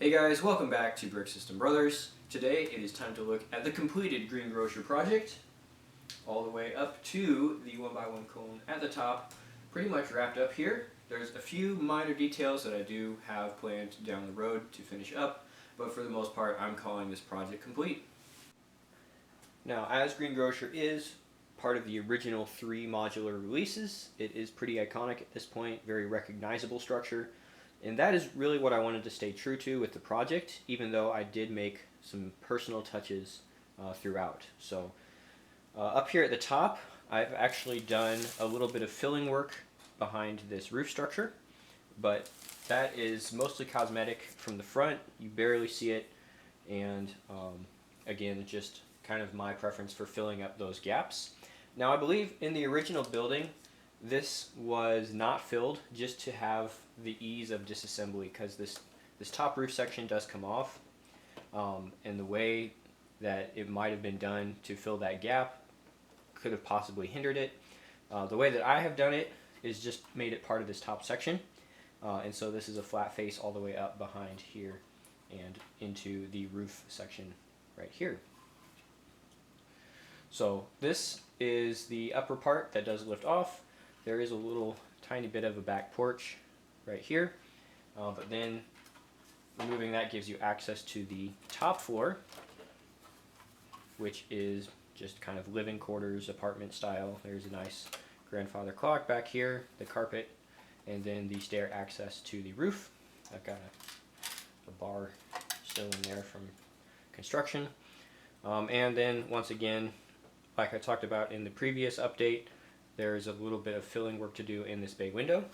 Hey guys, welcome back to Brick System Brothers. Today it is time to look at the completed Green Grocer project, all the way up to the 1x1 cone at the top, pretty much wrapped up here. There's a few minor details that I do have planned down the road to finish up, but for the most part I'm calling this project complete. Now, as Green Grocer is part of the original 3 modular releases, it is pretty iconic at this point, very recognizable structure. And that is really what I wanted to stay true to with the project, even though I did make some personal touches throughout. So up here at the top, I've actually done a little bit of filling work behind this roof structure, but that is mostly cosmetic from the front. You barely see it, and again, just kind of my preference for filling up those gaps. Now, I believe in the original building, this was not filled just to have the ease of disassembly, because this top roof section does come off, and the way that it might have been done to fill that gap could have possibly hindered it. The way that I have done it is just made it part of this top section, and so this is a flat face all the way up behind here and into the roof section right here. So this is the upper part that does lift off. There is a little tiny bit of a back porch right here, but then removing that gives you access to the top floor, which is just kind of living quarters, apartment style. There's a nice grandfather clock back here, the carpet, and then the stair access to the roof. I've got a bar still in there from construction. And then once again, like I talked about in the previous update, there's a little bit of filling work to do in this bay window.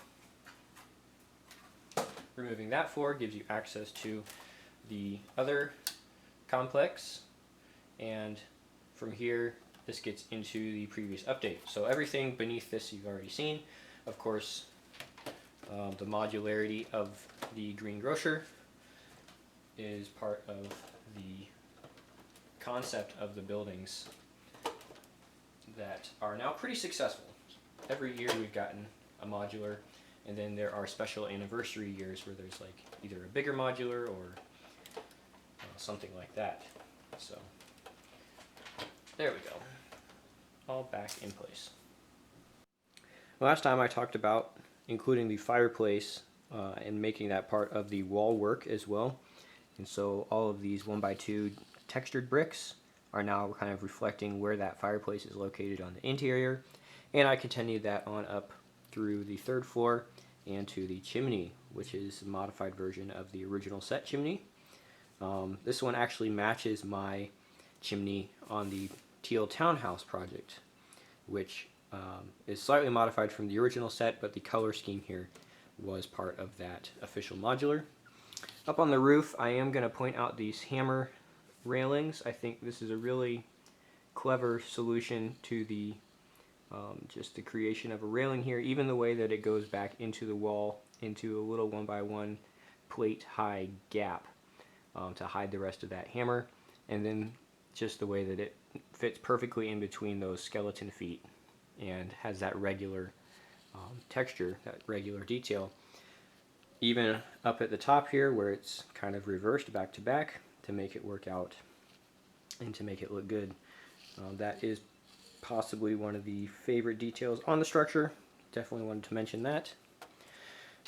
Removing that floor gives you access to the other complex, and from here this gets into the previous update. So everything beneath this you've already seen. Of course, the modularity of the Green Grocer is part of the concept of the buildings that are now pretty successful. Every year we've gotten a modular, and then there are special anniversary years where there's like either a bigger modular or something like that. So there we go, all back in place. Last time I talked about including the fireplace and making that part of the wall work as well, and so all of these 1x2 textured bricks are now kind of reflecting where that fireplace is located on the interior, and I continued that on up through the 3rd floor and to the chimney, which is a modified version of the original set chimney. This one actually matches my chimney on the Teal Townhouse project, which is slightly modified from the original set, but the color scheme here was part of that official modular. Up on the roof, I am going to point out these hammer railings. I think this is a really clever solution to the just the creation of a railing here, even the way that it goes back into the wall into a little 1x1 plate high gap to hide the rest of that hammer, and then just the way that it fits perfectly in between those skeleton feet and has that regular texture, that regular detail. Even up at the top here where it's kind of reversed back to back to make it work out and to make it look good. That is possibly one of the favorite details on the structure. Definitely wanted to mention that.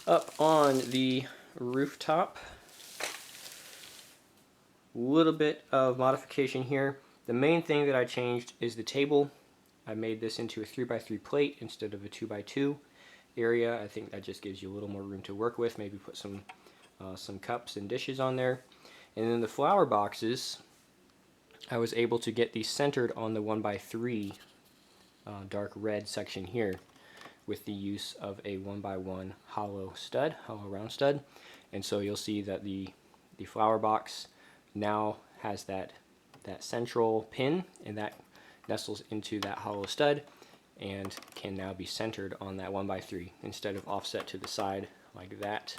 Up on the rooftop, a little bit of modification here. The main thing that I changed is the table. I made this into a 3x3 plate instead of a 2x2 area. I think that just gives you a little more room to work with. Maybe put some cups and dishes on there. And then the flower boxes, I was able to get these centered on the 1x3 dark red section here with the use of a 1x1 hollow round stud. And so you'll see that the flower box now has that central pin, and that nestles into that hollow stud and can now be centered on that 1x3 instead of offset to the side like that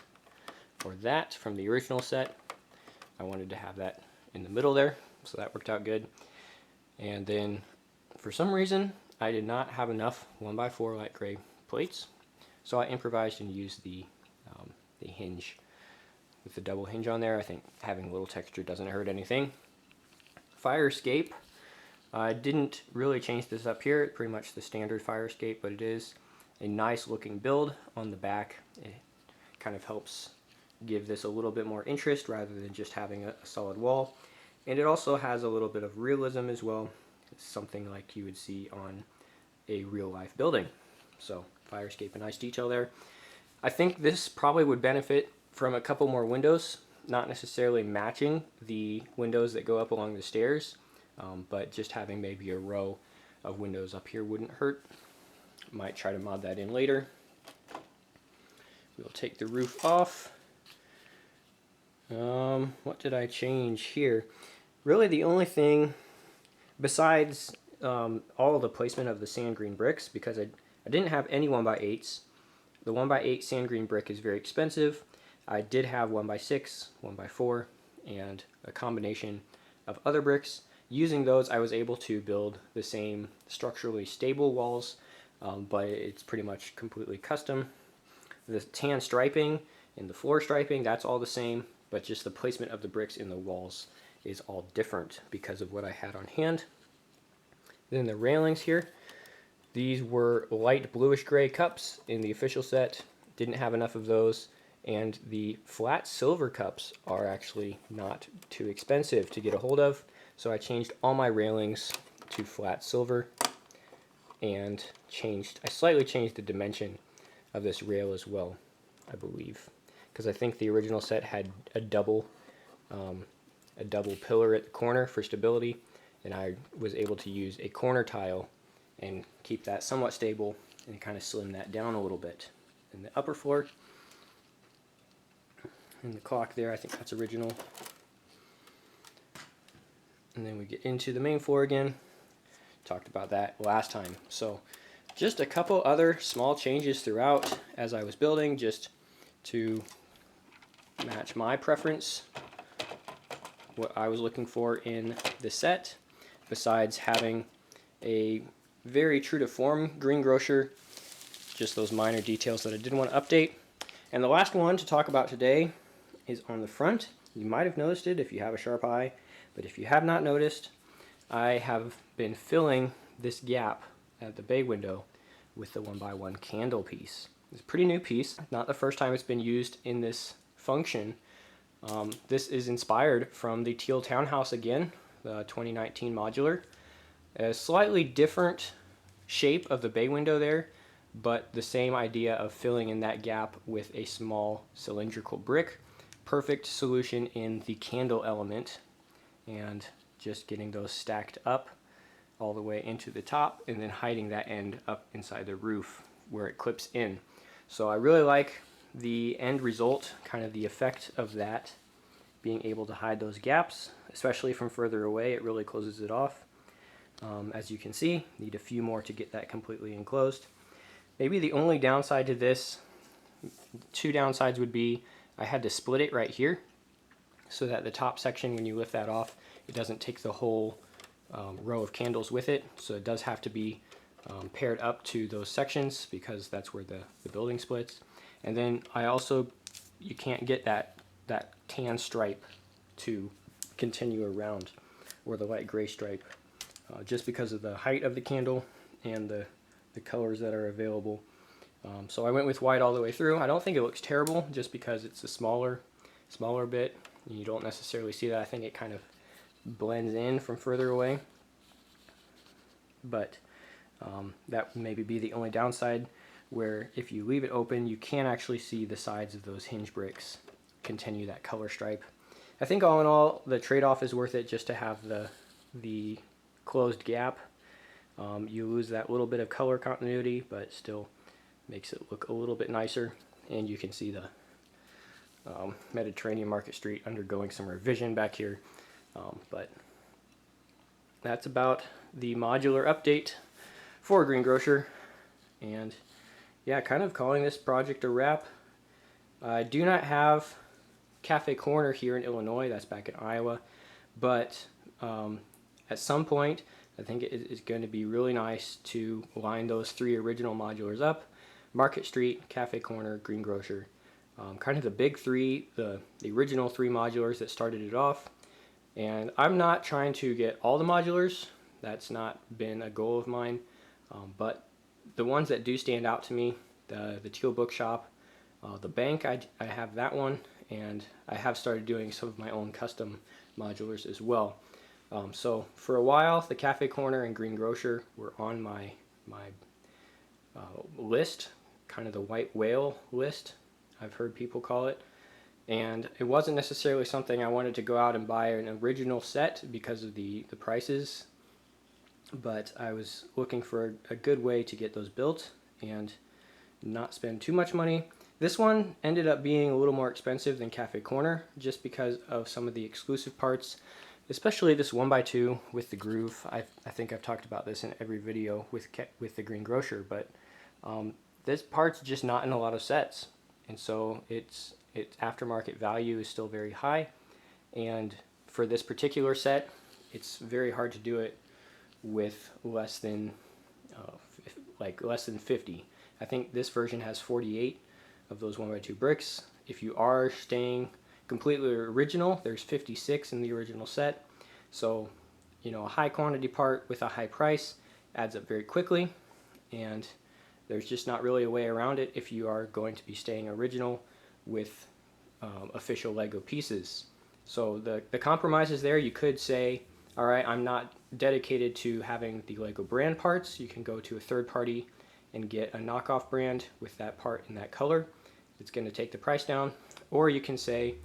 or that from the original set. I wanted to have that in the middle there, so that worked out good. And then for some reason I did not have enough 1x4 light gray plates, so I improvised and used the hinge with the double hinge on there. I think having a little texture doesn't hurt anything. Fire escape. I didn't really change this up here. It's pretty much the standard fire escape, but it is a nice looking build on the back. It kind of helps give this a little bit more interest rather than just having a solid wall. And it also has a little bit of realism as well. It's something like you would see on a real life building. So fire escape, a nice detail there. I think this probably would benefit from a couple more windows, not necessarily matching the windows that go up along the stairs, but just having maybe a row of windows up here wouldn't hurt. Might try to mod that in later. We'll take the roof off. What did I change here? Really the only thing besides all the placement of the sand green bricks, because I didn't have any 1x8s. The 1x8 sand green brick is very expensive. I did have 1x6, 1x4, and a combination of other bricks. Using those, I was able to build the same structurally stable walls, but it's pretty much completely custom. The tan striping and the floor striping, that's all the same, but just the placement of the bricks in the walls is all different because of what I had on hand. Then the railings here, these were light bluish gray cups in the official set. Didn't have enough of those, and the flat silver cups are actually not too expensive to get a hold of. So I changed all my railings to flat silver, and I slightly changed the dimension of this rail as well, I believe, because I think the original set had a double pillar at the corner for stability, and I was able to use a corner tile and keep that somewhat stable and kind of slim that down a little bit. In the upper floor, and the clock there, I think that's original. And then we get into the main floor again. Talked about that last time. So just a couple other small changes throughout as I was building, just to match my preference, what I was looking for in the set, besides having a very true to form Green Grocer, just those minor details that I did want to update. And the last one to talk about today is on the front. You might have noticed it if you have a sharp eye, but if you have not noticed, I have been filling this gap at the bay window with the 1x1 candle piece. It's a pretty new piece, not the first time it's been used in this function. This is inspired from the teal townhouse again, the 2019 modular. A slightly different shape of the bay window there, but the same idea of filling in that gap with a small cylindrical brick. Perfect solution in the candle element, and just getting those stacked up all the way into the top and then hiding that end up inside the roof where it clips in. So I really like the end result, kind of the effect of that, being able to hide those gaps, especially from further away. It really closes it off. As you can see, need a few more to get that completely enclosed. Maybe the only downside to this, two downsides would be I had to split it right here so that the top section, when you lift that off, it doesn't take the whole row of candles with it. So it does have to be paired up to those sections because that's where the building splits. And then you can't get that tan stripe to continue around, or the light gray stripe, just because of the height of the candle and the colors that are available. So I went with white all the way through. I don't think it looks terrible just because it's a smaller bit. You don't necessarily see that. I think it kind of blends in from further away. But that would maybe be the only downside, where if you leave it open, you can actually see the sides of those hinge bricks continue that color stripe. I think all in all, the trade-off is worth it just to have the closed gap. You lose that little bit of color continuity, but still makes it look a little bit nicer. And you can see the Mediterranean Market Street undergoing some revision back here. But that's about the modular update for Green Grocer. And yeah, kind of calling this project a wrap. I do not have Cafe Corner here in Illinois. That's back in Iowa. But at some point, I think it is going to be really nice to line those three original modulars up: Market Street, Cafe Corner, Green Grocer. kind of the big three, the original three modulars that started it off. And I'm not trying to get all the modulars. That's not been a goal of mine. But the ones that do stand out to me, the Teal Bookshop, the bank, I have that one, and I have started doing some of my own custom modulars as well. So for a while, the Cafe Corner and Green Grocer were on my list, kind of the white whale list, I've heard people call it. And it wasn't necessarily something I wanted to go out and buy an original set because of the prices, but I was looking for a good way to get those built and not spend too much money. This one ended up being a little more expensive than Cafe Corner just because of some of the exclusive parts, especially this 1x2 with the groove. I think I've talked about this in every video with the Green Grocer, but this part's just not in a lot of sets, and so its aftermarket value is still very high. And for this particular set, it's very hard to do it with less than 50. I think this version has 48 of those 1x2 bricks. If you are staying completely original, there's 56 in the original set. So, you know, a high quantity part with a high price adds up very quickly, and there's just not really a way around it if you are going to be staying original with official Lego pieces. So the compromise is there. You could say, all right, I'm not dedicated to having the Lego brand parts. You can go to a third party and get a knockoff brand with that part in that color. It's going to take the price down. Or you can say,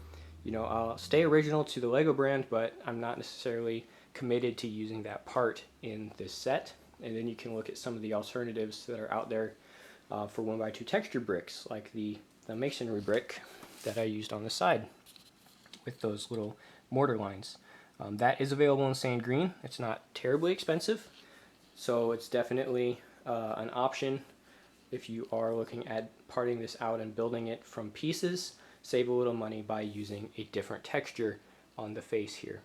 you know, I'll stay original to the Lego brand, but I'm not necessarily committed to using that part in this set. And then you can look at some of the alternatives that are out there for 1x2 texture bricks, like the masonry brick that I used on the side with those little mortar lines. That is available in sand green. It's not terribly expensive, so it's definitely an option if you are looking at parting this out and building it from pieces. Save a little money by using a different texture on the face here.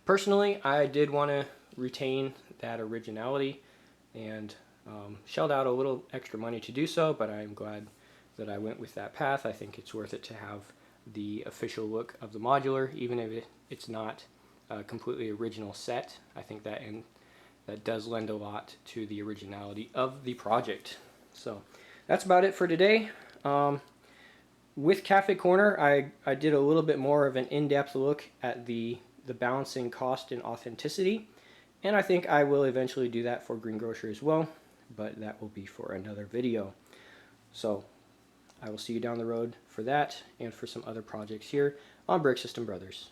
Personally, I did want to retain that originality and shelled out a little extra money to do so, but I'm glad that I went with that path. I think it's worth it to have the official look of the modular, even if it's not a completely original set. I think that does lend a lot to the originality of the project. So that's about it for today. With Cafe Corner, I did a little bit more of an in-depth look at the balancing cost and authenticity, and I think I will eventually do that for Green Grocer as well, but that will be for another video. So I will see you down the road for that and for some other projects here on Brick System Brothers.